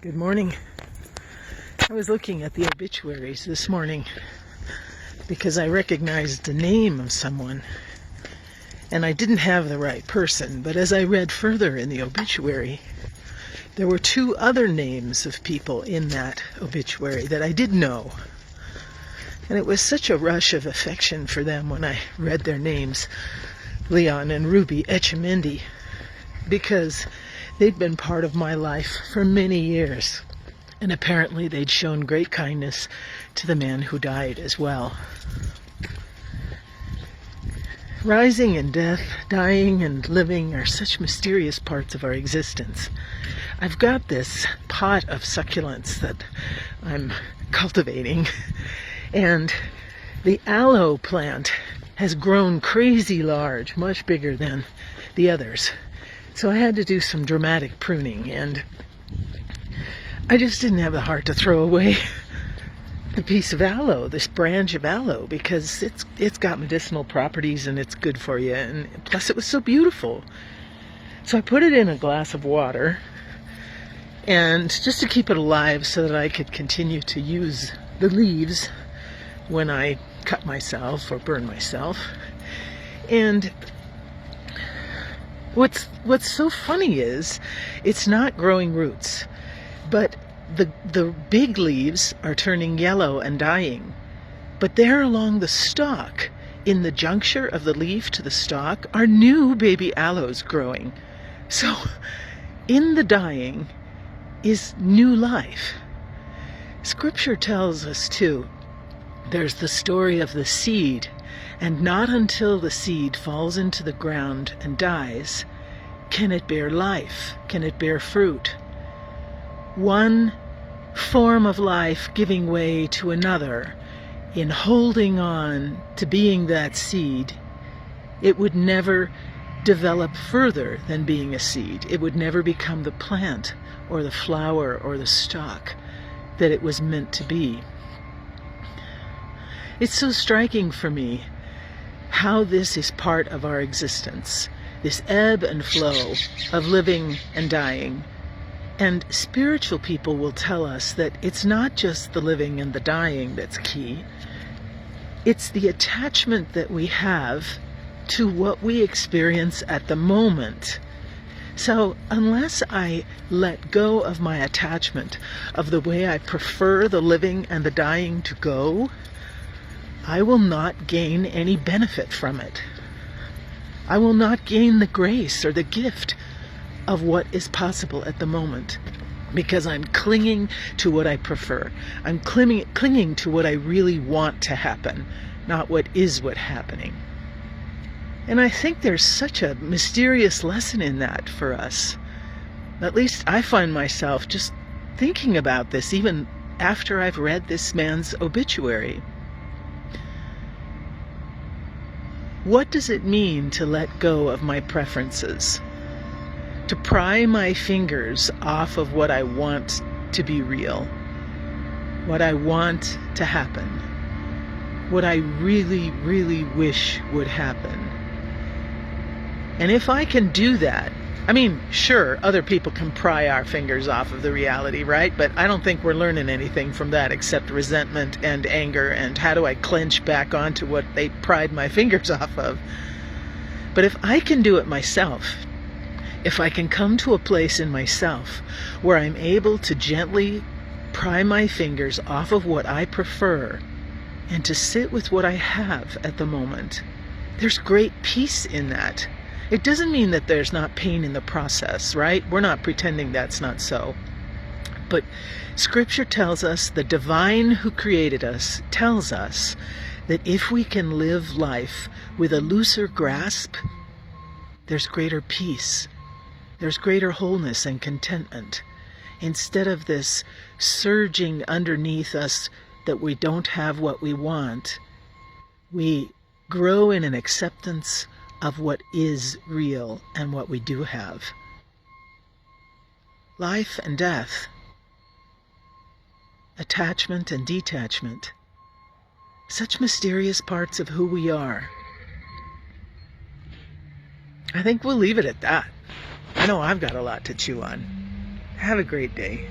Good morning. I was looking at the obituaries this morning because I recognized the name of someone and I didn't have the right person, but as I read further in the obituary, there were two other names of people in that obituary that I did know. And it was such a rush of affection for them when I read their names, Leon and Ruby Etchemendy, because they'd been part of my life for many years. And apparently they'd shown great kindness to the man who died as well. Rising and death, dying and living are such mysterious parts of our existence. I've got this pot of succulents that I'm cultivating, and the aloe plant has grown crazy large, much bigger than the others. So I had to do some dramatic pruning, and I just didn't have the heart to throw away the piece of aloe, this branch of aloe, because it's got medicinal properties and it's good for you, and plus it was so beautiful. So I put it in a glass of water, and just to keep it alive so that I could continue to use the leaves when I cut myself or burn myself. And what's so funny is it's not growing roots, but the big leaves are turning yellow and dying. But there along the stalk, in the juncture of the leaf to the stalk, are new baby aloes growing. So in the dying is new life. Scripture tells us too, there's the story of the seed, and not until the seed falls into the ground and dies can it bear life, can it bear fruit. One form of life giving way to another, in holding on to being that seed, it would never develop further than being a seed. It would never become the plant or the flower or the stalk that it was meant to be. It's so striking for me how this is part of our existence, this ebb and flow of living and dying. And spiritual people will tell us that it's not just the living and the dying that's key. It's the attachment that we have to what we experience at the moment. So unless I let go of my attachment of the way I prefer the living and the dying to go, I will not gain any benefit from it. I will not gain the grace or the gift of what is possible at the moment, because I'm clinging to what I prefer. I'm clinging to what I really want to happen, not what is happening. And I think there's such a mysterious lesson in that for us. At least I find myself just thinking about this even after I've read this man's obituary. What does it mean to let go of my preferences? To pry my fingers off of what I want to be real, what I want to happen, what I really, really wish would happen. And if I can do that, I mean, sure, other people can pry our fingers off of the reality, right? But I don't think we're learning anything from that except resentment and anger and how do I clench back onto what they pried my fingers off of. But if I can do it myself, if I can come to a place in myself where I'm able to gently pry my fingers off of what I prefer and to sit with what I have at the moment, there's great peace in that. It doesn't mean that there's not pain in the process, right? We're not pretending that's not so. But Scripture tells us, the divine who created us tells us that if we can live life with a looser grasp, there's greater peace. There's greater wholeness and contentment. Instead of this surging underneath us that we don't have what we want, we grow in an acceptance of what is real and what we do have. Life and death, attachment and detachment, such mysterious parts of who we are. I think we'll leave it at that. I know I've got a lot to chew on. Have a great day.